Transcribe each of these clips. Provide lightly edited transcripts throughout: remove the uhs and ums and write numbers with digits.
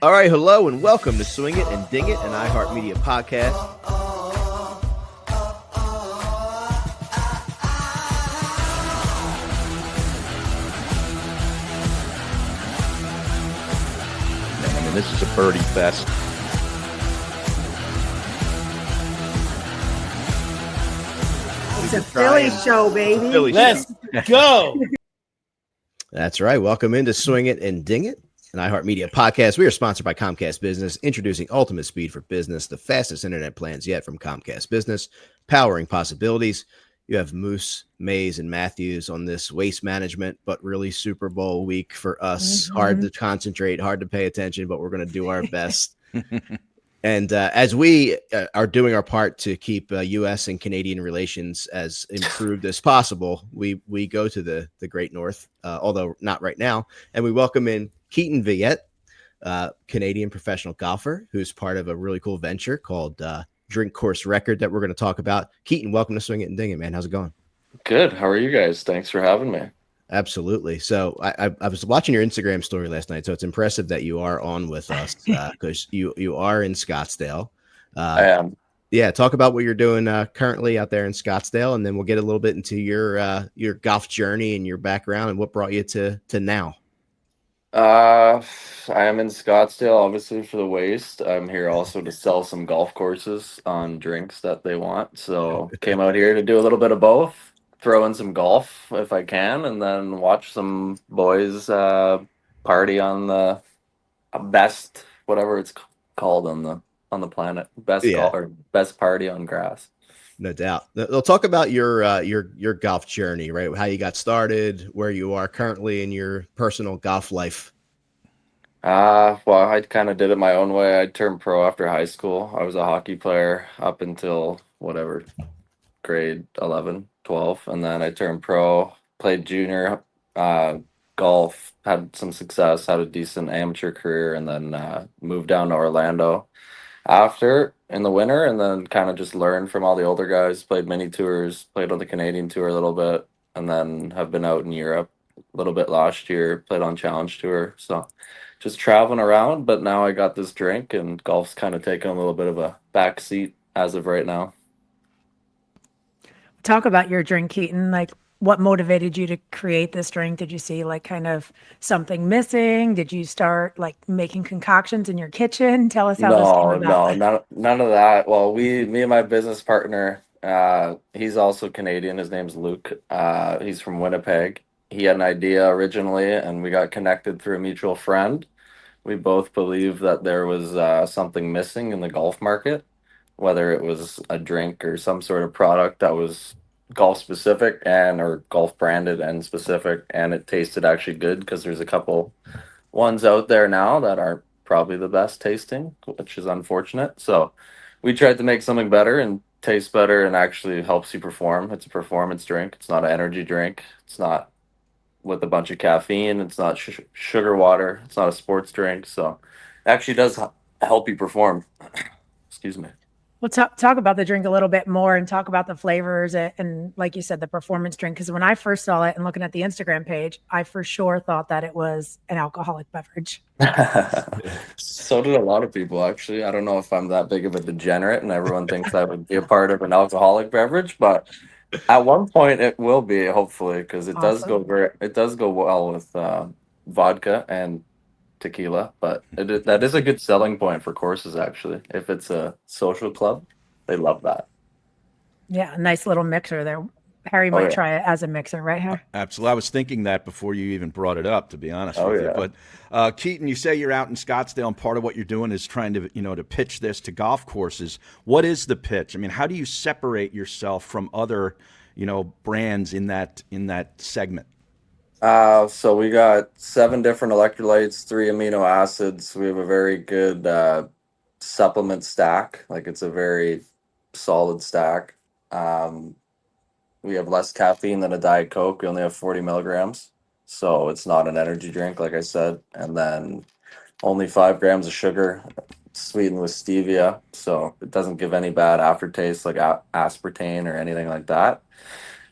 All right, hello and welcome to Swing It and Ding It, an iHeartMedia podcast. I mean, this is a birdie fest. It's a Philly show, baby. Let's go. That's right. Welcome into Swing It and Ding It, an iHeartMedia podcast. We are sponsored by Comcast Business, introducing ultimate speed for business, the fastest internet plans yet from Comcast Business, powering possibilities. You have Moose, Mays, and Matthews on this waste management, but really Super Bowl week for us. Hard to concentrate, hard to pay attention, but we're going to do our best. And as we are doing our part to keep U.S. and Canadian relations as improved as possible, we go to the Great North, although not right now, and we welcome in Keaton Veilette, Canadian professional golfer, who's part of a really cool venture called Drink Course Record that we're going to talk about. Keaton, welcome to Swing It and Ding It, man. How's it going? Good. How are you guys? Thanks for having me. Absolutely. So I was watching your Instagram story last night, so it's impressive that you are on with us because you are in Scottsdale. I am. Yeah, talk about what you're doing currently out there in Scottsdale, and then we'll get a little bit into your golf journey and your background and what brought you to now. I am in Scottsdale, obviously, for the waste. I'm here also to sell some golf courses on drinks that they want. So came out here to do a little bit of both, throw in some golf if I can, and then watch some boys party on the best, whatever it's called on the planet, best golf or best party on grass. No doubt. They'll talk about your golf journey, right? How you got started, where you are currently in your personal golf life. Well, I kind of did it my own way. I turned pro after high school. I was a hockey player up until whatever, grade 11, 12. And then I turned pro, played junior golf, had some success, had a decent amateur career, and then moved down to Orlando after in the winter, and then kind of just learned from all the older guys, played mini tours, played on the Canadian tour a little bit, and then have been out in Europe a little bit last year, played on Challenge Tour. So just traveling around, but now I got this drink and golf's kind of taking a little bit of a back seat as of right now. Talk about your drink, Keaton. Like, what motivated you to create this drink? Did you see like kind of something missing? Did you start like making concoctions in your kitchen? Tell us how this came about. No, none of that. Well, me and my business partner, he's also Canadian. His name's Luke. He's from Winnipeg. He had an idea originally, and we got connected through a mutual friend. We both believed that there was something missing in the golf market, whether it was a drink or some sort of product that was golf specific or golf branded and specific, and it tasted actually good, because there's a couple ones out there now that are probably the best tasting, which is unfortunate. So we tried to make something better and taste better and actually helps you perform. It's a performance drink. It's not an energy drink. It's not with a bunch of caffeine. It's not sugar water. It's not a sports drink. So it actually does help you perform. Excuse me. Well, talk about the drink a little bit more and talk about the flavors and like you said, the performance drink. Because when I first saw it and looking at the Instagram page, I for sure thought that it was an alcoholic beverage. So did a lot of people, actually. I don't know if I'm that big of a degenerate and everyone thinks I would be a part of an alcoholic beverage, but at one point it will be, hopefully, because it does go well with vodka and tequila, but that is a good selling point for courses, actually. If it's a social club, they love that. Yeah, a nice little mixer there. Harry might try it as a mixer, right, Harry? Absolutely. I was thinking that before you even brought it up, to be honest with you. But Keaton, you say you're out in Scottsdale, and part of what you're doing is trying to, to pitch this to golf courses. What is the pitch? I mean, how do you separate yourself from other, brands in that segment? So we got 7 different electrolytes, 3 amino acids. We have a very good supplement stack. Like, it's a very solid stack. We have less caffeine than a Diet Coke. We only have 40 milligrams. So it's not an energy drink, like I said. And then only 5 grams of sugar, sweetened with stevia. So it doesn't give any bad aftertaste like aspartame or anything like that.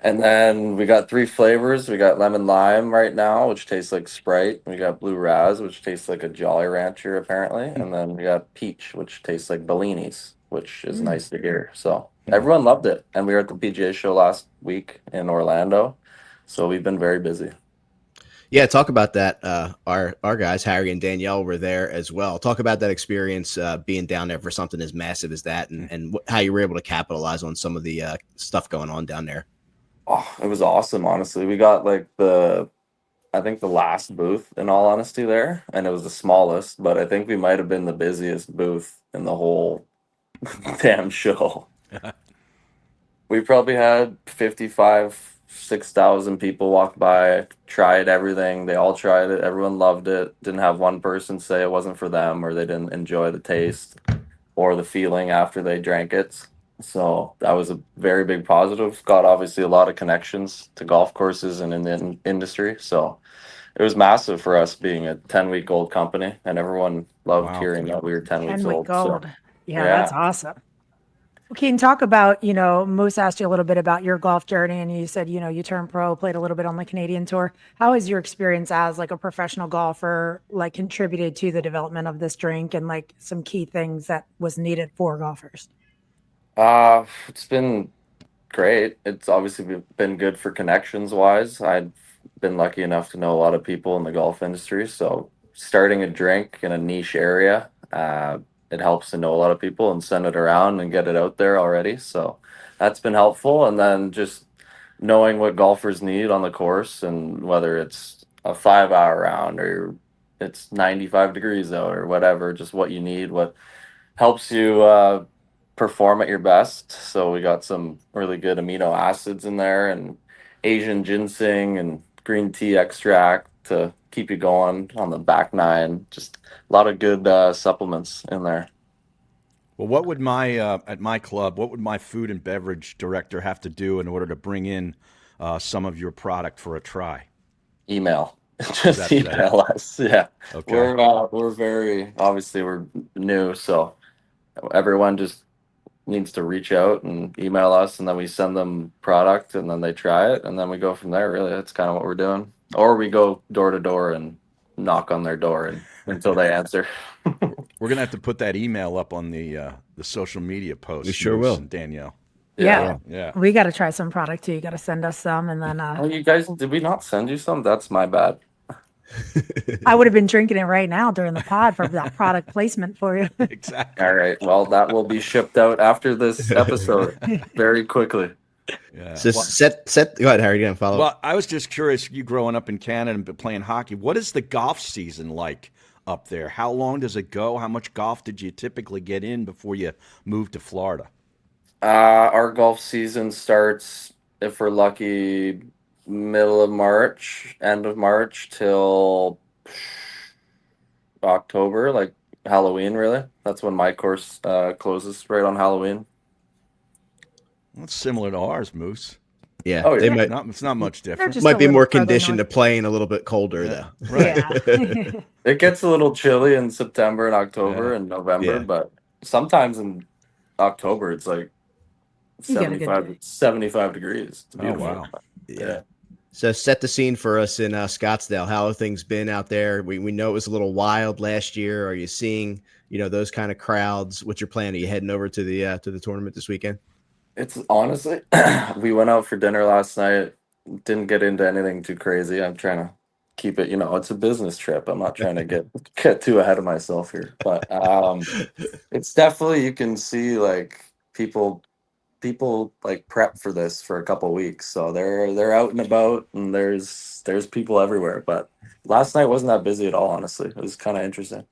And then we got 3 flavors. We got lemon lime right now, which tastes like Sprite. We got blue raz, which tastes like a Jolly Rancher apparently. And then we got peach, which tastes like Bellinis, which is nice to hear. So everyone loved it. And we were at the PGA show last week in Orlando. So we've been very busy. Yeah, talk about that. Our guys, Harry and Danielle, were there as well. Talk about that experience being down there for something as massive as that, and how you were able to capitalize on some of the stuff going on down there. Oh, it was awesome, honestly. We got like I think the last booth, in all honesty, there, and it was the smallest, but I think we might have been the busiest booth in the whole damn show. We probably had 55, 6,000 people walk by, tried everything. They all tried it. Everyone loved it. Didn't have one person say it wasn't for them or they didn't enjoy the taste or the feeling after they drank it. So that was a very big positive. Got obviously a lot of connections to golf courses and in the industry. So it was massive for us being a 10-week-old company, and everyone loved hearing that we were 10 weeks 10-week old. old. So, Yeah, that's awesome. Well, Keaton, talk about, Moose asked you a little bit about your golf journey, and you said, you turned pro, played a little bit on the Canadian tour. How has your experience as like a professional golfer, like contributed to the development of this drink and like some key things that was needed for golfers? It's been great. It's obviously been good for connections wise. I've been lucky enough to know a lot of people in the golf industry. So starting a drink in a niche area, it helps to know a lot of people and send it around and get it out there already. So that's been helpful. And then just knowing what golfers need on the course, and whether it's a 5-hour round or it's 95 degrees out or whatever, just what you need, what helps you perform at your best. So we got some really good amino acids in there, and Asian ginseng and green tea extract to keep you going on the back nine. Just a lot of good supplements in there. Well, what would at my club, what would my food and beverage director have to do in order to bring in some of your product for a try? Email. Just email us. Yeah. Okay. We're very, obviously we're new, so everyone just needs to reach out and email us, and then we send them product, and then they try it, and then we go from there. Really, that's kind of what we're doing. Or we go door to door and knock on their door until they answer. We're gonna have to put that email up on the social media post. We sure will. And Danielle. Yeah. Yeah. We got to try some product too. You got to send us some, and then Oh, you guys, did we not send you some? That's my bad. I would have been drinking it right now during the pod for that product placement for you. Exactly. All right. Well, that will be shipped out after this episode very quickly. Yeah. So go ahead, Harry. You gonna follow? Well, I was just curious, you growing up in Canada and playing hockey, what is the golf season like up there? How long does it go? How much golf did you typically get in before you moved to Florida? Our golf season starts, if we're lucky, middle of March, end of March till October, like Halloween, really. That's when my course closes, right on Halloween. Well, it's similar to ours, Moose. Yeah, Oh, yeah. It's not much different. Might be more conditioned to playing a little bit colder, Yeah. though. Right. Yeah. It gets a little chilly in September and October and November, but sometimes in October it's like You get a good 75 degrees. It's beautiful. wow. Yeah. So set the scene for us in Scottsdale. How have things been out there? We know it was a little wild last year. Are you seeing, those kind of crowds? What's your plan? Are you heading over to the tournament this weekend? It's honestly, we went out for dinner last night. Didn't get into anything too crazy. I'm trying to keep it, it's a business trip. I'm not trying to get too ahead of myself here. But it's definitely, you can see like people like prep for this for a couple weeks. So they're out and about, and there's people everywhere. But last night wasn't that busy at all, honestly. It was kind of interesting.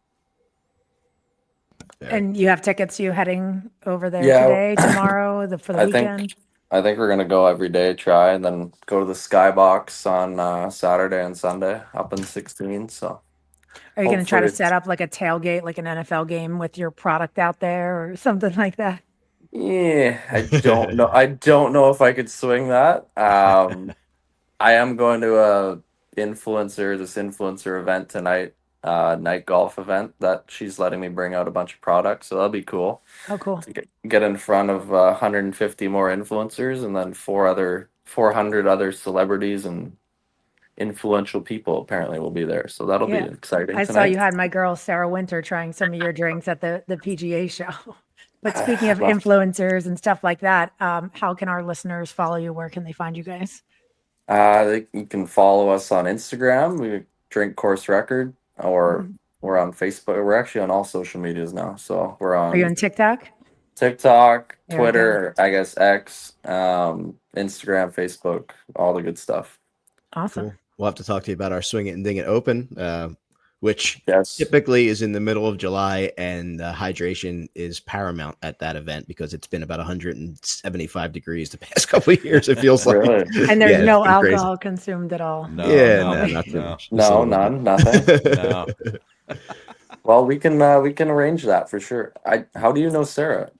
And you have tickets, you heading over there today, tomorrow, for the weekend? I think we're gonna go every day, try, and then go to the Skybox on Saturday and Sunday up in 16. So are you gonna try to set up like a tailgate, like an NFL game with your product out there or something like that? Yeah, I don't know. I don't know if I could swing that. I am going to this influencer event tonight. Night golf event that she's letting me bring out a bunch of products, so that'll be cool. Oh, cool. To get in front of 150 more influencers, and then 4 other 400 other celebrities and influential people apparently will be there. So that'll be exciting I tonight. saw you had my girl Sarah Winter trying some of your drinks at the PGA show. But speaking of influencers and stuff like that, how can our listeners follow you? Where can they find you guys? You can follow us on Instagram. We Drink Course Record, or we're on Facebook. We're actually on all social medias now. So we're on. Are you on TikTok? TikTok, There Twitter, I guess X, Instagram, Facebook, all the good stuff. Awesome. Cool. We'll have to talk to you about our Swing It and Ding It Open, which Yes. typically is in the middle of July, and hydration is paramount at that event because it's been about 175 degrees the past couple of years. It feels like, Really? And there's Yeah, no it's been crazy. alcohol consumed at all. No, not too no. much. Just a No, little none, bit. nothing. No. Well, we can arrange that for sure. How do you know Sarah?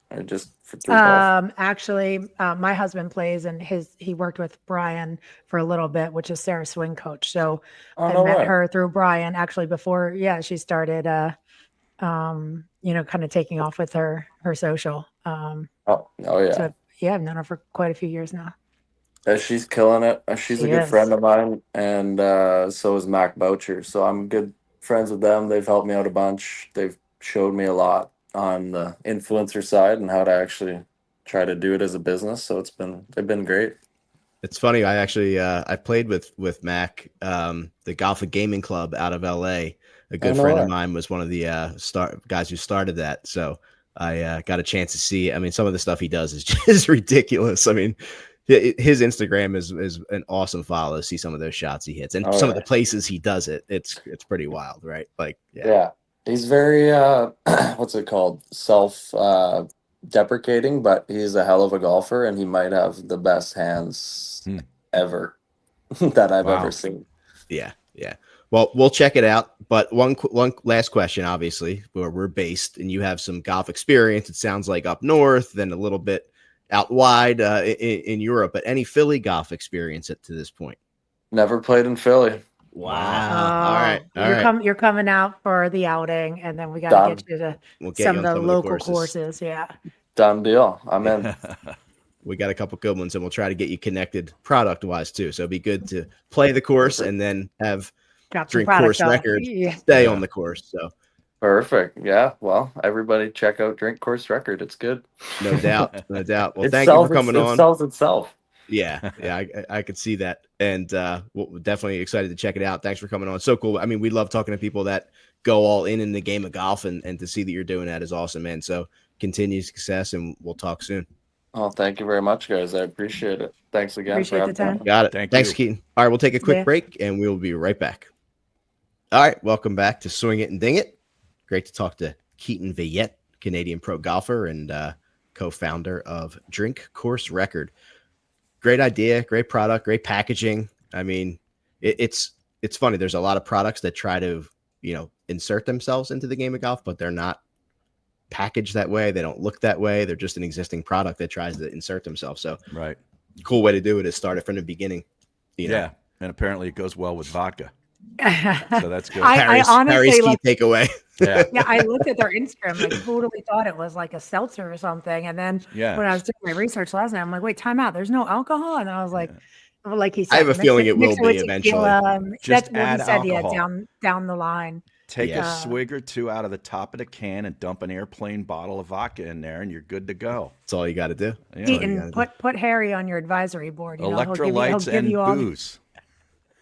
Or just for through golf? Actually, my husband plays, and he worked with Brian for a little bit, which is Sarah's swing coach. So I no met way. her through Brian actually before, she started, kind of taking off with her social. Oh yeah. So I've known her for quite a few years now. She's killing it. She's a She good is. friend of mine, and so is Mac Boucher. So I'm good friends with them. They've helped me out a bunch. They've showed me a lot on the influencer side and how to actually try to do it as a business. So they've been great. It's funny. I actually I played with Mac, the Golf and Gaming Club out of LA. A good friend of mine was one of the guys who started that. So I got a chance to see. I mean, some of the stuff he does is just ridiculous. I mean, his Instagram is an awesome follow. See some of those shots he hits and some of the places he does it. It's pretty wild, right? Like, yeah. He's very what's it called? Self deprecating, but he's a hell of a golfer, and he might have the best hands ever that I've ever seen. Yeah. Well, we'll check it out. But one last question, obviously, where we're based, and you have some golf experience. It sounds like up north, then a little bit out wide in Europe. But any Philly golf experience to this point? Never played in Philly. Wow. All right. You're coming out for the outing, and then we got to get you to some of the local courses. Yeah. Done deal. I'm in. We got a couple good ones, and we'll try to get you connected product wise too. So it'd be good to play the course and then have Drink Course Record stay on the course. So perfect. Yeah. Well, everybody check out Drink Course Record. It's good. No doubt. Well, thank you for coming on. It sells itself. Yeah, I could see that, and we're definitely excited to check it out. Thanks for coming on. So cool. I mean, we love talking to people that go all in the game of golf, and to see that you're doing that is awesome, man. So continued success, and we'll talk soon. Oh, thank you very much, guys. I appreciate it. Thanks again. Appreciate the time. Got it. Thanks, Keaton. All right, we'll take a quick break, and we'll be right back. All right, welcome back to Swing It and Ding It. Great to talk to Keaton Veilette, Canadian pro golfer and co-founder of Drink Course Record. Great idea, great product, great packaging. I mean, it's funny. There's a lot of products that try to, insert themselves into the game of golf, but they're not packaged that way. They don't look that way. They're just an existing product that tries to insert themselves. So, right. Cool way to do it is start it from the beginning. Yeah, and apparently it goes well with vodka. So that's good. Harry's key takeaway. Yeah. I looked at their Instagram. I totally thought it was like a seltzer or something. And then when I was doing my research last night, I'm like, wait, time out. There's no alcohol. And I was like, he said, I have a feeling it will be eventually. Just add alcohol. Down the line. Take a swig or two out of the top of the can and dump an airplane bottle of vodka in there, and you're good to go. That's all you got to do. Keaton, put Harry on your advisory board. Electrolytes and booze.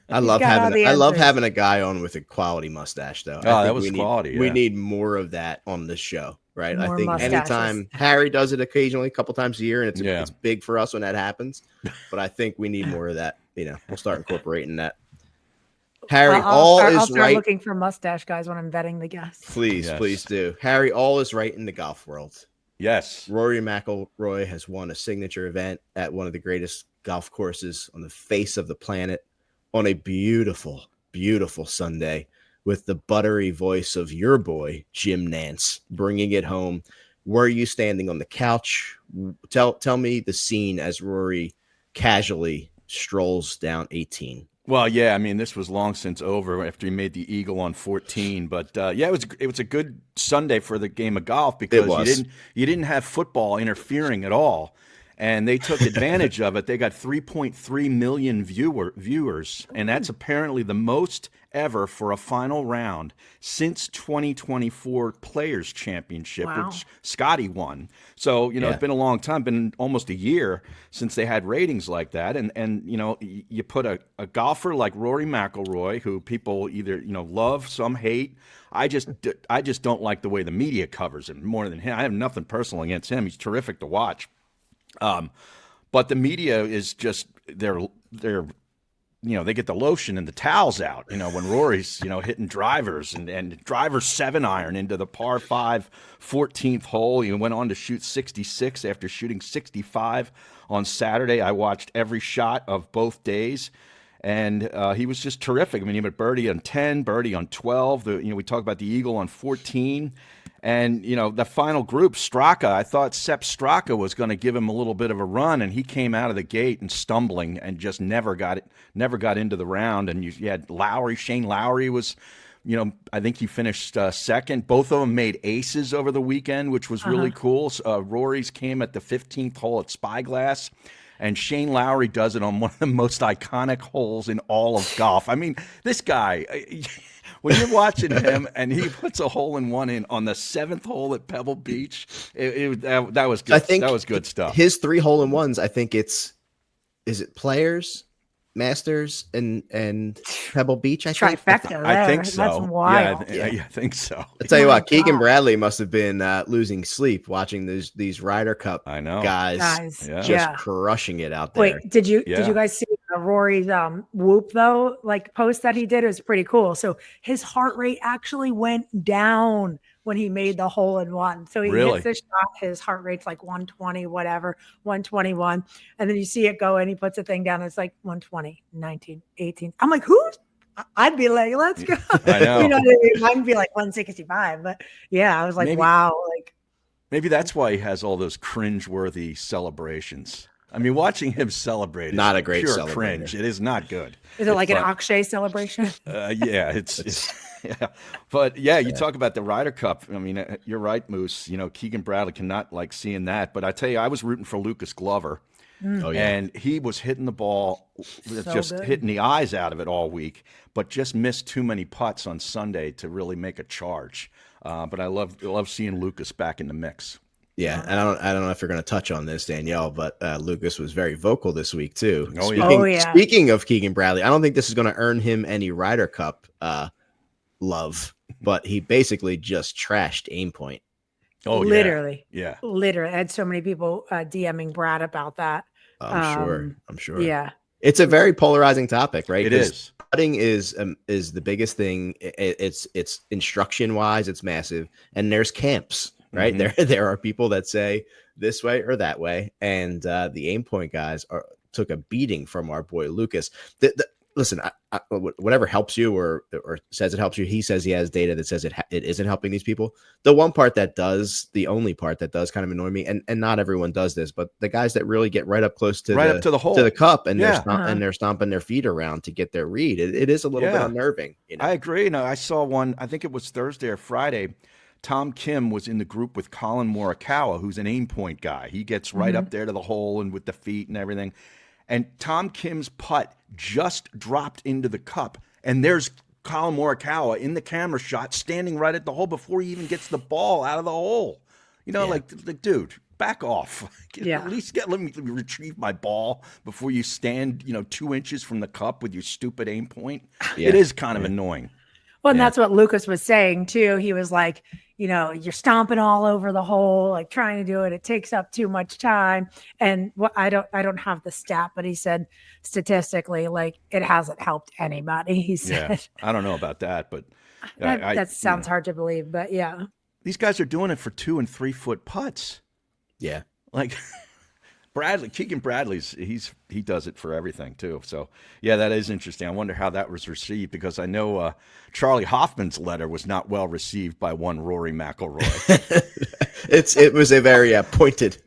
I love having a guy on with a quality mustache, though. Oh, that was quality. We need more of that on this show, right? More I think mustaches. anytime Harry does it occasionally, a couple times a year, and it's big for us when that happens. But I think we need more of that. We'll start incorporating that. Harry, I'll start right. Looking for mustache guys when I'm vetting the guests. Please do. Harry, all is right in the golf world. Yes. Rory McIlroy has won a signature event at one of the greatest golf courses on the face of the planet on a beautiful, beautiful Sunday with the buttery voice of your boy, Jim Nantz, bringing it home. Were you standing on the couch? Tell me the scene as Rory casually strolls down 18. Well, yeah, I mean, this was long since over after he made the eagle on 14, but it was a good Sunday for the game of golf because you didn't have football interfering at all, and they took advantage of it. They got 3.3 million viewers, and that's apparently the most ever for a final round since 2024 Players Championship, Wow. which Scotty won. So, it's been a long time, been almost a year since they had ratings like that. And you put a golfer like Rory McIlroy, who people either, love, some hate. I just don't like the way the media covers him more than him. I have nothing personal against him. He's terrific to watch. But the media is just, they're they get the lotion and the towels out, when Rory's, hitting drivers and driver 7-iron into the par 5 14th hole. He went on to shoot 66 after shooting 65 on Saturday. I watched every shot of both days, and he was just terrific. I mean, he had birdie on 10, birdie on 12. We talked about the eagle on 14. And, the final group, Straka, I thought Sepp Straka was going to give him a little bit of a run, and he came out of the gate and stumbling and just never got into the round. And you had Lowry, Shane Lowry was, I think he finished second. Both of them made aces over the weekend, which was really cool. Rory's came at the 15th hole at Spyglass, and Shane Lowry does it on one of the most iconic holes in all of golf. I mean, this guy... When you're watching him and he puts a hole-in-one in on the 7th hole at Pebble Beach, that was good. I think that was good stuff. His 3 hole-in-ones, I think is it Players, Masters, and Pebble Beach? I think so. That's wild. Yeah, I think so. I'll tell you what, Keegan Bradley must have been losing sleep watching these Ryder Cup guys just crushing it out there. Wait, did you guys see Rory's whoop though? Like post that he did, it was pretty cool. So his heart rate actually went down when he made the hole-in-one. So he hits the shot, his heart rate's like 120, whatever, 121. And then you see it go and he puts the thing down. And it's like 120, 19, 18. I'm like, who's? I'd be like, let's go. I know. You know what I mean? I'd be like 165. But yeah, I was like, wow. Like maybe that's why he has all those cringe-worthy celebrations. I mean, watching him celebrate is not a great pure cringe. It is not good. Is it like an Akshay celebration? Yeah, it's yeah. But yeah, you talk about the Ryder Cup. I mean, you're right, Moose. Keegan Bradley cannot like seeing that. But I tell you, I was rooting for Lucas Glover. And he was hitting the ball, hitting the eyes out of it all week, but just missed too many putts on Sunday to really make a charge. But I love seeing Lucas back in the mix. Yeah, and I don't know if you're going to touch on this, Danielle, but Lucas was very vocal this week too. Speaking of Keegan Bradley, I don't think this is going to earn him any Ryder Cup love, but he basically just trashed Aim Point. Oh, literally. Yeah. Literally. I had so many people DMing Brad about that. I'm sure. Yeah. It's a very polarizing topic, right? It is. Putting is the biggest thing. It's instruction wise, it's massive, and there's camps. Right. There are people that say this way or that way. And the Aim Point guys took a beating from our boy Lucas. Listen, whatever helps you or says it helps you, he says he has data that says it isn't helping these people. The one part that does, the only part that does kind of annoy me, and not everyone does this, but the guys that really get right up close to up to the hole, to the cup, and they're stomping their feet around to get their read. It is a little bit unnerving. I agree. No, I saw one. I think it was Thursday or Friday. Tom Kim was in the group with Colin Morikawa, who's an Aim Point guy. He gets right up there to the hole and with the feet and everything. And Tom Kim's putt just dropped into the cup. And there's Colin Morikawa in the camera shot standing right at the hole before he even gets the ball out of the hole. Like, dude, back off. At least let me retrieve my ball before you stand, 2 inches from the cup with your stupid Aim Point. It is kind of annoying. Well, and that's what Lucas was saying too. He was like, you're stomping all over the hole, like trying to do it. It takes up too much time. And I don't have the stat, but he said statistically, like it hasn't helped anybody. He said, I don't know about that, but that sounds hard to believe, but yeah. These guys are doing it for 2 and 3 foot putts. Yeah. Like Keegan Bradley's, he does it for everything too. So yeah, that is interesting. I wonder how that was received, because I know Charlie Hoffman's letter was not well received by one Rory McIlroy. It was a very pointed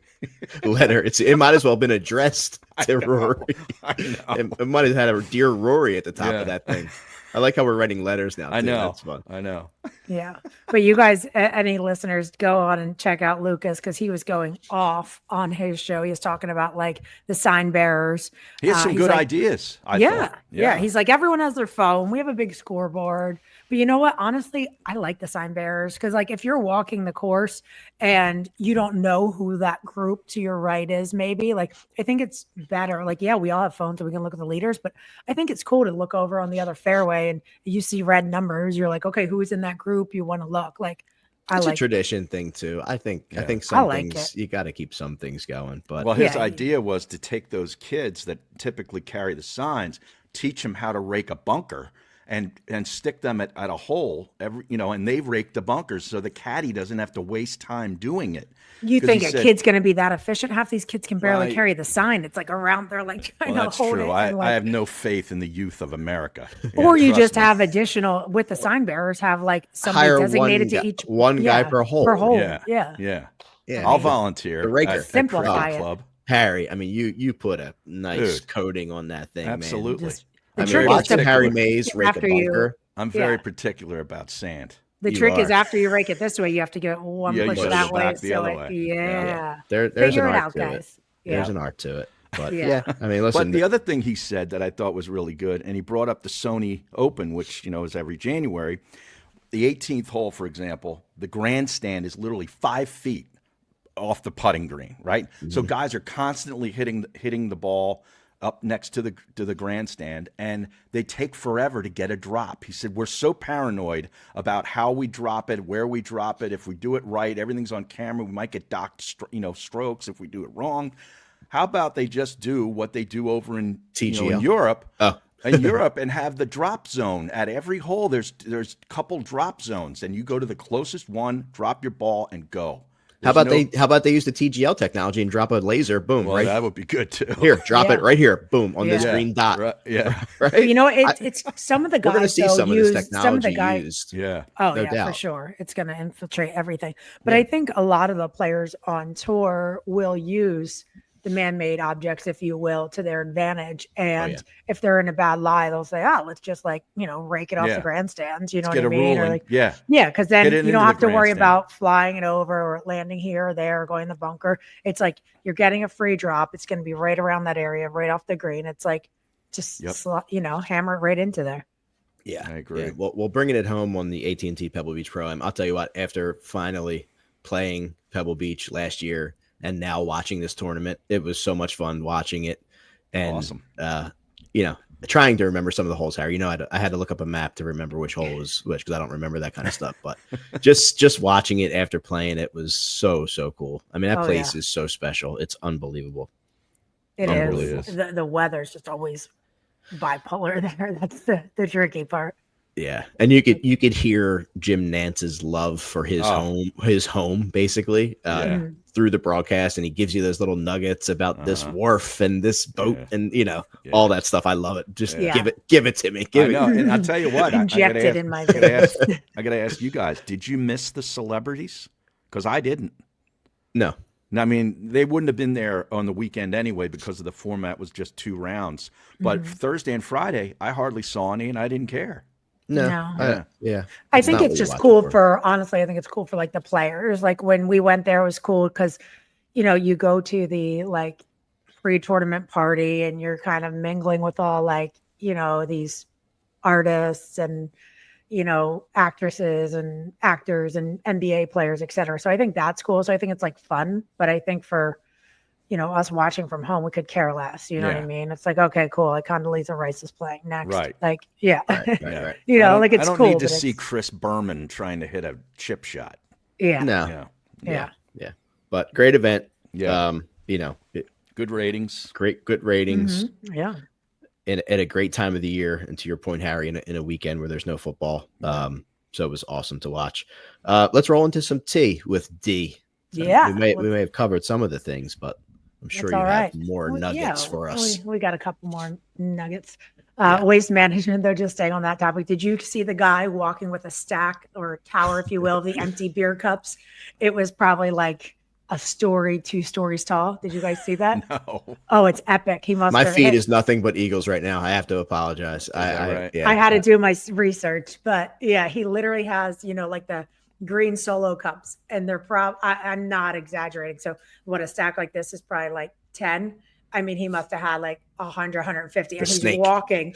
letter. It might as well have been addressed to Rory. I know. It might have had a Dear Rory at the top of that thing. I like how we're writing letters now. I know. That's fun. I know. Yeah. But you guys, any listeners, go on and check out Lucas because he was going off on his show. He was talking about like the sign bearers. He has some good ideas. I thought. Yeah. He's like, everyone has their phone. We have a big scoreboard. But you know what? Honestly, I like the sign bearers because, like, if you're walking the course and you don't know who that group to your right is, maybe, like, I think it's better. Like, yeah, we all have phones so we can look at the leaders, but I think it's cool to look over on the other fairway and you see red numbers. You're like, okay, who's in that group? You want to look. Like, it's a tradition thing too. I think some things you got to keep some things going. But his idea was to take those kids that typically carry the signs, teach them how to rake a bunker, and stick them at a hole and they rake the bunkers so the caddy doesn't have to waste time doing it. You think a kid's going to be that efficient? Half these kids can barely carry the sign. It's like around there, like trying to hold true. it. I have no faith in the youth of America. Or you just have additional with the sign bearers. Have like somebody designated to each one guy per hole. Yeah. I'll volunteer. The raker. Simplify it. Club. Harry, I mean, you put a nice coating on that thing. Absolutely. Man. I mean, watching Harry Mays rake a bunker. I'm very particular about sand. The trick is after you rake it this way, you have to get one push that way. The other way. Yeah. There's an art to it. There's an art to it. But I mean, listen. But the other thing he said that I thought was really good, and he brought up the Sony Open, which is every January. The 18th hole, for example, the grandstand is literally 5 feet off the putting green, right? Mm-hmm. So guys are constantly hitting the ball up next to the grandstand, and they take forever to get a drop. He said, we're so paranoid about how we drop it, where we drop it. If we do it right, everything's on camera. We might get docked, strokes if we do it wrong. How about they just do what they do over in in Europe? In Europe, and have the drop zone at every hole. There's a couple drop zones, and you go to the closest one, drop your ball, and go. How about they use the TGL technology and drop a laser? Boom! Well, right, that would be good too. Here, drop it right here. Boom on this green dot. Right, yeah, right. It's some of the guys. We're going to see some of this technology used. Yeah. Oh no doubt. For sure. It's going to infiltrate everything. But I think a lot of the players on tour will use the man-made objects, if you will, to their advantage. And if they're in a bad lie, they'll say, let's just rake it off the grandstands. You know what I mean? Or because then you don't have to worry about flying it over or landing here or there or going in the bunker. It's like you're getting a free drop. It's going to be right around that area, right off the green. It's like just hammer it right into there. Yeah, I agree. Yeah. Well, bringing it home on the AT&T Pebble Beach Pro-Am, I'll tell you what, after finally playing Pebble Beach last year, and now watching this tournament, it was so much fun watching it. And, awesome. Trying to remember some of the holes, Harry. I had to look up a map to remember which hole was which because I don't remember that kind of stuff. But just watching it after playing it was so cool. I mean, that place is so special. It's unbelievable. It is. The weather's just always bipolar there. That's the tricky part. Yeah, and you could hear Jim Nance's love for his home basically through the broadcast, and he gives you those little nuggets about this wharf and this boat and all that stuff. I love it. Just give it to me. Give it. And I'll tell you what, inject it in my veins. I got to ask you guys: did you miss the celebrities? Because I didn't. No. I mean, they wouldn't have been there on the weekend anyway because of the format was just 2 rounds. But Thursday and Friday, I hardly saw any, and I didn't care. No. I think it's just cool for honestly, I think it's cool for like the players. Like when we went there, it was cool because, you go to the like pre-tournament party and you're kind of mingling with all like, these artists and, actresses and actors and NBA players, et cetera. So I think that's cool. So I think it's like fun, but I think for, us watching from home, we could care less. You know what I mean? It's like, okay, cool. Like Condoleezza Rice is playing next. Right. Like, Right. like it's cool. I don't need to see Chris Berman trying to hit a chip shot. Yeah. No. Yeah. But great event. Yeah. Good ratings. Good ratings. Mm-hmm. Yeah. And at a great time of the year. And to your point, Harry, in a weekend where there's no football. So it was awesome to watch. Let's roll into some tea with D. Yeah. We may have covered some of the things, but I'm sure you have more nuggets for us. We got a couple more nuggets. Waste management, though, just staying on that topic. Did you see the guy walking with a stack or a tower, if you will, of the empty beer cups? It was probably like a story 2 stories tall. Did you guys see that? No. Oh, it's epic. He must My have feed hit. is nothing but eagles right now. I have to apologize. Right? Yeah. I had to do my research, but yeah, he literally has, like the green solo cups, and they're I'm not exaggerating. So what a stack like this is probably like 10. I mean, he must have had like 100, 150, and he's snake. walking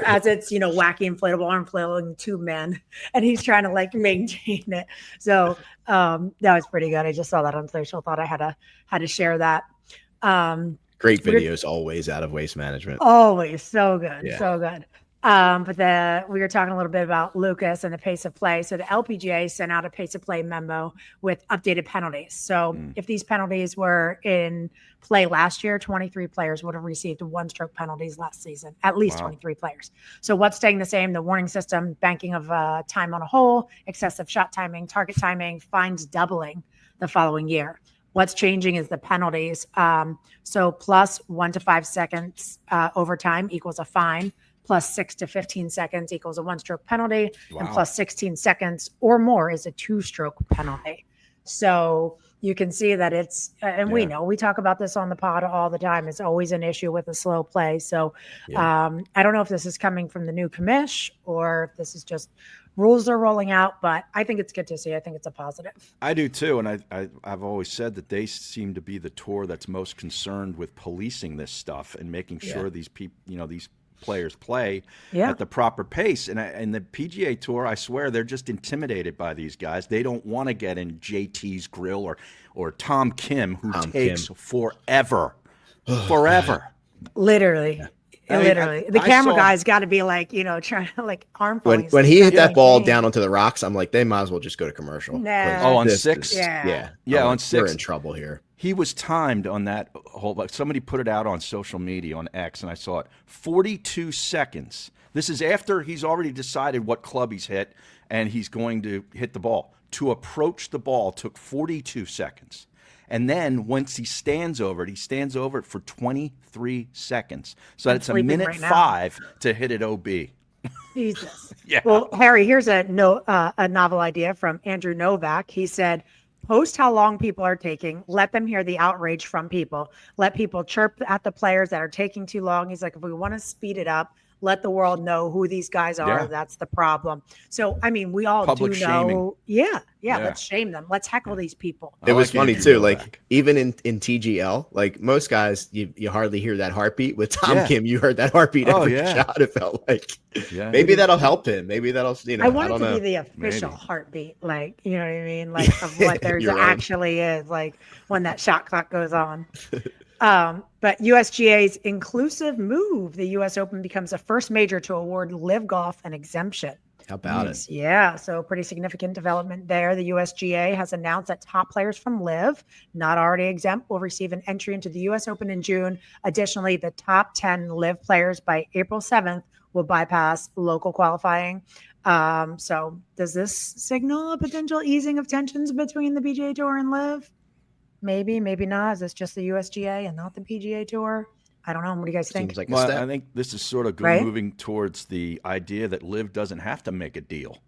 as it's, wacky inflatable arm flailing 2 men, and he's trying to like maintain it. So that was pretty good. I just saw that on social. Thought I had to share that. Great videos always out of Waste Management. Always so good, Yeah. so good. But we were talking a little bit about Lucas and the pace of play. So the LPGA sent out a pace of play memo with updated penalties. So if these penalties were in play last year, 23 players would have received 1-stroke penalties last season, at least 23 players. So what's staying the same? The warning system, banking of time on a hole, excessive shot timing, target timing, fines doubling the following year. What's changing is the penalties. So plus 1 to 5 seconds overtime equals a fine. Plus 6 to 15 seconds equals a 1-stroke penalty, and plus 16 seconds or more is a 2-stroke penalty. So you can see that it's, and we know, we talk about this on the pod all the time. It's always an issue with the slow play. So I don't know if this is coming from the new commish or if this is just rules are rolling out, but I think it's good to see. I think it's a positive. I do too, and I've always said that they seem to be the tour that's most concerned with policing this stuff and making sure these people, these players play at the proper pace. And the PGA Tour, I swear, they're just intimidated by these guys. They don't want to get in JT's grill or Tom Kim, who takes forever. Literally. Literally, the camera guy's got to be like, trying to like arm. When he hit that ball down onto the rocks, I'm like, they might as well just go to commercial. Nah. On 6, on 6, we're in trouble here. He was timed on that whole. Somebody put it out on social media on X, and I saw it. 42 seconds. This is after he's already decided what club he's hit, and he's going to hit the ball. To approach the ball took 42 seconds. And then once he stands over it for 23 seconds. So that's a minute 5 to hit it OB. Jesus. Well, Harry, here's a novel idea from Andrew Novak. He said, post how long people are taking. Let them hear the outrage from people. Let people chirp at the players that are taking too long. He's like, if we want to speed it up, let the world know who these guys are. That's the problem. So, I mean, we all Public do know. Shaming. Yeah. Let's shame them. Let's heckle these people. It was funny too. Like even in TGL, like most guys, you hardly hear that heartbeat. With Tom Kim, you heard that heartbeat every shot. It felt like maybe that'll help him. Maybe that'll, I want it to be the official heartbeat. Like, you know what I mean? Like of what there's actually is, like when that shot clock goes on. But USGA's inclusive move, the US Open becomes the first major to award LIV Golf an exemption. How about it? Yeah, so pretty significant development there. The USGA has announced that top players from LIV, not already exempt, will receive an entry into the US Open in June. Additionally, the top 10 LIV players by April 7th will bypass local qualifying. So does this signal a potential easing of tensions between the PGA Tour and LIV? Maybe, maybe not. Is this just the USGA and not the PGA Tour? I don't know. What do you guys think? Seems like well, I think this is sort of moving towards the idea that LIV doesn't have to make a deal.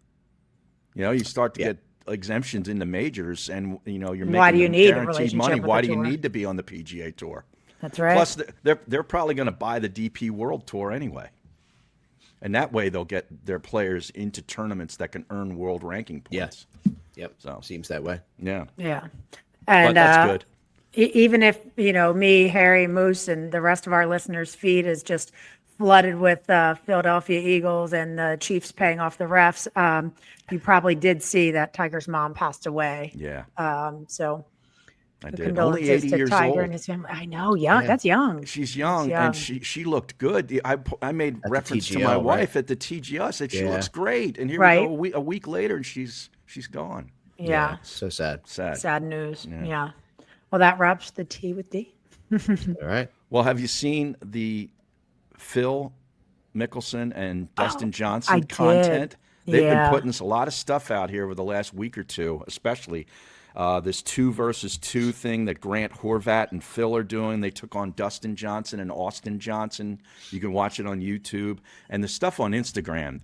You start to get exemptions in the majors, and you're making why do you need guaranteed money. Why do you need to be on the PGA Tour? That's right. Plus, they're probably going to buy the DP World Tour anyway, and that way they'll get their players into tournaments that can earn world ranking points. Yep. So seems that way. Yeah. And but that's good. Even if, me, Harry, Moose, and the rest of our listeners' feed is just flooded with Philadelphia Eagles and the Chiefs paying off the refs, you probably did see that Tiger's mom passed away. Yeah. So I did. Only 80 years Tiger old. And his family. I know. Yeah, that's young. She's young, and she looked good. I made reference to my wife at the TGL. I said, she looks great. And here we go a week later, and she's gone. Yeah. So sad. Sad news. Yeah. Well, that wraps the tea with D. All right. Well, have you seen the Phil Mickelson and Dustin Johnson content? They've been putting a lot of stuff out here over the last week or two, especially this 2 versus 2 thing that Grant Horvat and Phil are doing. They took on Dustin Johnson and Austin Johnson. You can watch it on YouTube. And the stuff on Instagram,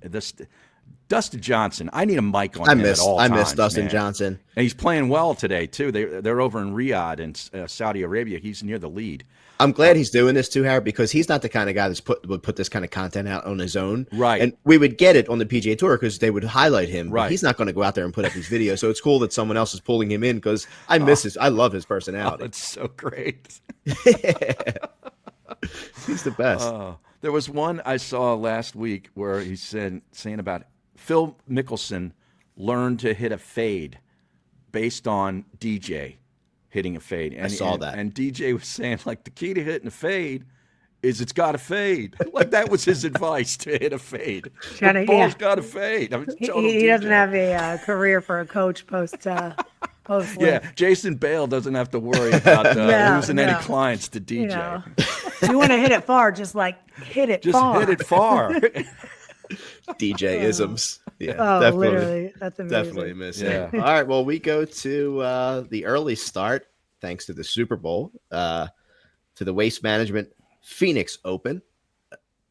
Dustin Johnson, I need a mic on him at all I times. miss Dustin man. Johnson. And he's playing well today, too. They're over in Riyadh in Saudi Arabia. He's near the lead. I'm glad he's doing this too, Harry, because he's not the kind of guy would put this kind of content out on his own. Right. And we would get it on the PGA Tour because they would highlight him. Right. But he's not going to go out there and put up these videos. So it's cool that someone else is pulling him in because I miss his. I love his personality. It's so great. He's the best. There was one I saw last week where he's saying about Phil Mickelson learned to hit a fade based on DJ hitting a fade. And, I saw that. And DJ was saying, like, the key to hitting a fade is it's got to fade. Like, that was his advice to hit a fade. The ball's got to fade. He doesn't have a career for a coach post. Yeah, Jason Bale doesn't have to worry about losing any clients to DJ. You know, if you want to hit it far, just hit it far. Just hit it far. DJ isms. Yeah, literally. That's amazing. Definitely miss it. All right, well, we go to the early start, thanks to the Super Bowl, to the Waste Management Pheonix Open.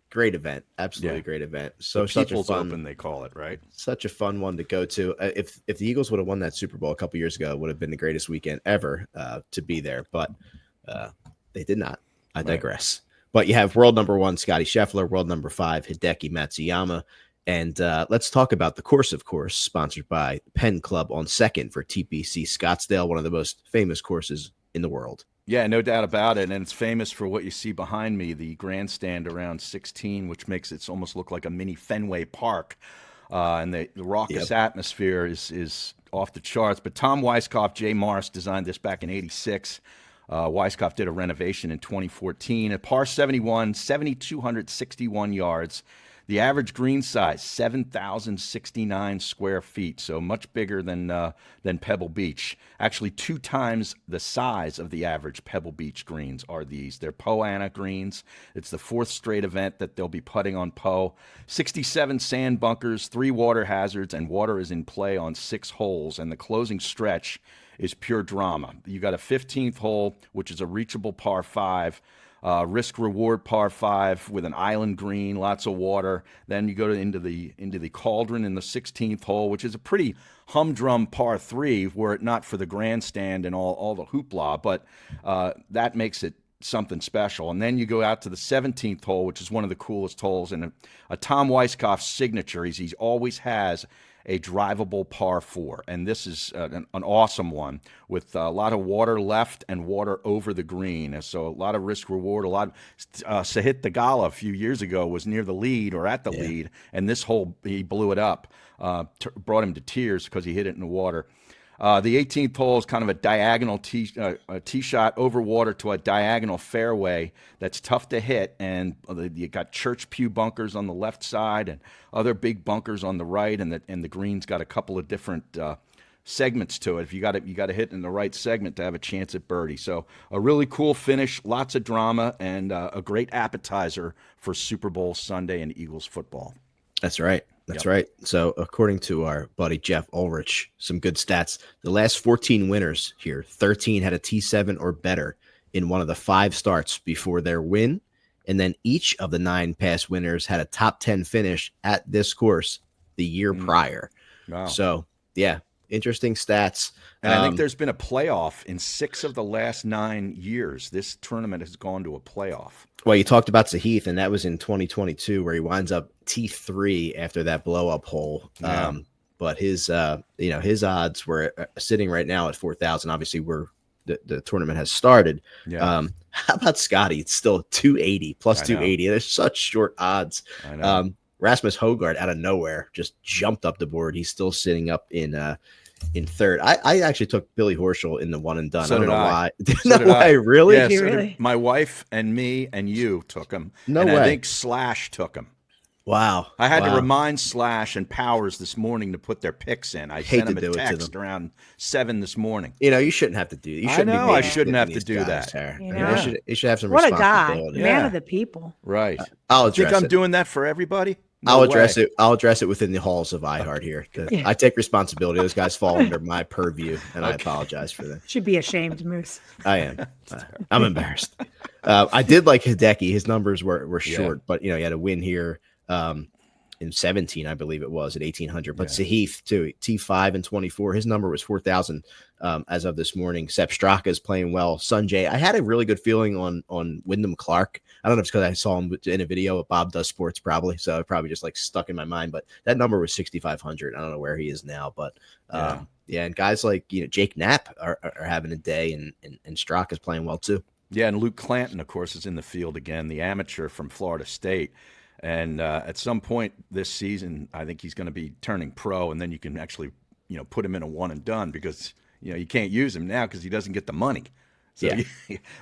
Great event. Absolutely great event. So such a fun Open, they call it, right? Such a fun one to go to. If the Eagles would have won that Super Bowl a couple years ago, it would have been the greatest weekend ever to be there. But they did not. I digress. But you have world number 1, Scotty Scheffler, world number 5, Hideki Matsuyama. And let's talk about the course, of course, sponsored by Penn Club on 2nd for TPC Scottsdale, one of the most famous courses in the world. Yeah, no doubt about it. And it's famous for what you see behind me, the grandstand around 16, which makes it almost look like a mini Fenway Park. And the raucous atmosphere is off the charts. But Tom Weiskopf, Jay Morris designed this back in 86. Weiskopf did a renovation in 2014. At par 71, 7,261 yards. The average green size, 7,069 square feet, so much bigger than Pebble Beach. Actually, 2 times the size of the average Pebble Beach greens are these. They're Poa annua greens. It's the 4th straight event that they'll be putting on Poa. 67 sand bunkers, 3 water hazards, and water is in play on 6 holes. And the closing stretch is pure drama. You got a 15th hole, which is a reachable par 5. Risk-reward par 5 with an island green, lots of water. Then you go into the cauldron in the 16th hole, which is a pretty humdrum par 3, were it not for the grandstand and all the hoopla. But that makes it something special. And then you go out to the 17th hole, which is one of the coolest holes, and a Tom Weiskopf signature. He always has a drivable par 4, and this is an awesome one with a lot of water left and water over the green. So a lot of risk reward. A lot. Sahith Theegala a few years ago was near the lead or at the lead, and this hole he blew it up, brought him to tears because he hit it in the water. The 18th hole is kind of a diagonal tee shot over water to a diagonal fairway that's tough to hit, and you got church pew bunkers on the left side and other big bunkers on the right, and the green's got a couple of different segments to it. If you got to hit in the right segment to have a chance at birdie. So a really cool finish, lots of drama, and a great appetizer for Super Bowl Sunday and Eagles football. That's right. That's right. So according to our buddy Jeff Ulrich, some good stats. The last 14 winners here, 13 had a T7 or better in one of the 5 starts before their win. And then each of the 9 past winners had a top 10 finish at this course the year prior. Wow. So, yeah, interesting stats. And I think there's been a playoff in 6 of the last 9 years. This tournament has gone to a playoff. Well, you talked about Sahith, and that was in 2022 where he winds up T3 after that blow-up hole. Yeah. But his odds were sitting right now at 4,000. Obviously, the tournament has started. Yeah. How about Scotty? It's still 280 plus 280. There's such short odds. I know. Rasmus Højgaard out of nowhere just jumped up the board. He's still sitting up in 3rd. I actually took Billy Horschel in the one and done. So I don't know did I. why. So did I. Really? Yeah, Really? my wife and me and you took him. No and way. I think Slash took him. Wow. I had to remind Slash and Powers this morning to put their picks in. I sent them a text around 7 this morning. You shouldn't have to do that. I know I shouldn't have to do that. You should have some What a responsibility. guy, man of the people. Right. I'll Think address I'm it. doing that for everybody? I'll address it. I'll address it within the halls of iHeart here. I take responsibility. Those guys fall under my purview, and I apologize for that. Should be ashamed, Moose. I am. I'm embarrassed. I did like Hideki. His numbers were short, but he had a win here. in 17, I believe it was, at 1800. But Sahith too, T5 and 24. His number was 4,000 as of this morning. Sepp Straka is playing well. Sanjay, I had a really good feeling on Wyndham Clark. I don't know if it's because I saw him in a video. Bob Does Sports probably, so it probably just like stuck in my mind. But that number was 6,500. I don't know where he is now, but and guys like Jake Knapp are having a day, and Straka is playing well too. Yeah, and Luke Clanton, of course, is in the field again, the amateur from Florida State. And at some point this season, I think he's going to be turning pro, and then you can actually, put him in a one and done because, you can't use him now because he doesn't get the money. So,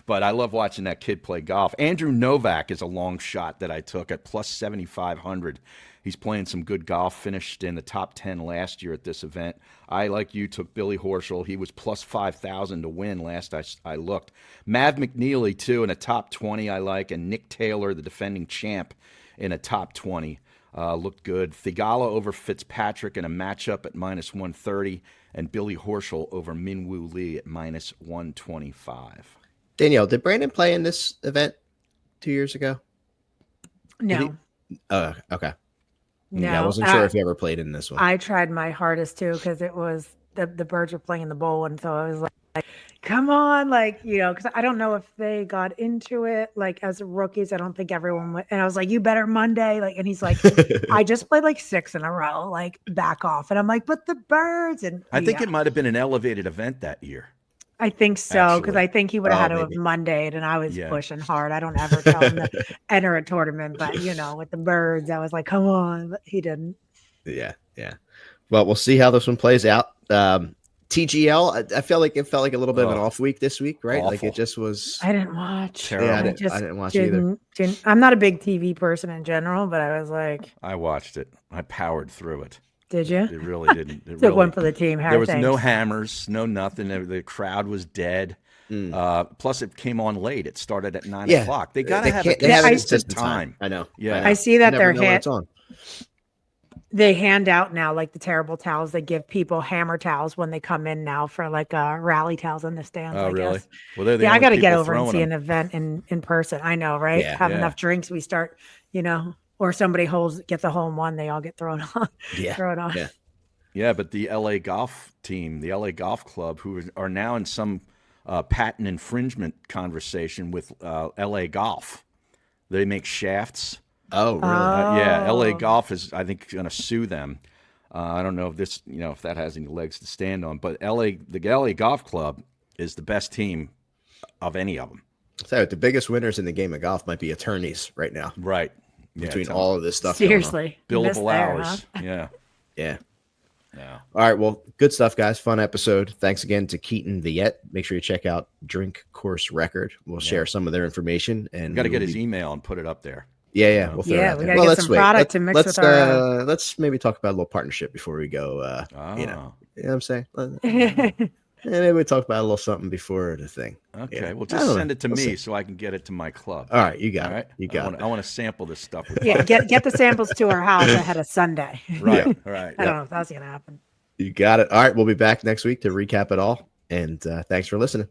but I love watching that kid play golf. Andrew Novak is a long shot that I took at plus 7,500. He's playing some good golf, finished in the top 10 last year at this event. I, like you, took Billy Horschel. He was plus 5,000 to win last I looked. Mav McNeely, too, in a top 20 I like, and Nick Taylor, the defending champ, in a top 20. Looked good. Thigala over Fitzpatrick in a matchup at minus 130, and Billy Horschel over Minwoo Lee at minus 125. Danielle, did Brandon play in this event 2 years ago? No. Okay. No. Yeah, I wasn't sure if he ever played in this one. I tried my hardest too because it was the birds were playing in the bowl, and so I was like, come on, because I don't know if they got into it as rookies. I don't think everyone went, and I was like, you better Monday, and he's like, I just played 6 in a row, back off, and I'm like, but the birds, and I think it might have been an elevated event that year. I think so, because I think he would have had to have Mondayed, and I was pushing hard. I don't ever tell him to enter a tournament, but with the birds, I was like, come on, but he didn't. Yeah. Well, we'll see how this one plays out. TGL, I felt like it felt like a little bit of an off week this week, right? Awful. It just was. I didn't watch. Terrible. Yeah, I didn't watch either. I'm not a big TV person in general, but I was like, I watched it. I powered through it. Did you? It really didn't. It Took one for the team. There was no hammers, no nothing. The crowd was dead. Plus, it came on late. It started at 9 o'clock. They got to have a consistent time. I know. Yeah, I see that they're on. They hand out now the terrible towels. They give people hammer towels when they come in now for rally towels in the stands. Oh, I really? guess. Well, they're I got to get over and see an event in person. I know, right? Have enough drinks. We start, or somebody gets a hole in one. They all get thrown on. Thrown on. Yeah, but the LA Golf team, the LA Golf Club, who are now in some patent infringement conversation with LA Golf. They make shafts. Oh, really? Yeah, LA Golf is, I think, going to sue them. I don't know if this, if that has any legs to stand on, but the LA Golf Club is the best team of any of them. So the biggest winners in the game of golf might be attorneys right now. Right. Between all of this stuff. Seriously. Billable hours. Huh? Yeah. All right. Well, good stuff, guys. Fun episode. Thanks again to Keaton Veilette. Make sure you check out Drink Course Record. We'll share some of their information, and got to get his email and put it up there. Yeah. We'll we got to get some product to mix with our. Let's maybe talk about a little partnership before we go. You know what I'm saying? Maybe we talk about a little something before the thing. Okay, well, just send it to me so I can get it to my club. All right, you got it. You got it. I want to sample this stuff. Get the samples to our house ahead of Sunday. Right. I don't know if that's gonna happen. You got it. All right, we'll be back next week to recap it all. And thanks for listening.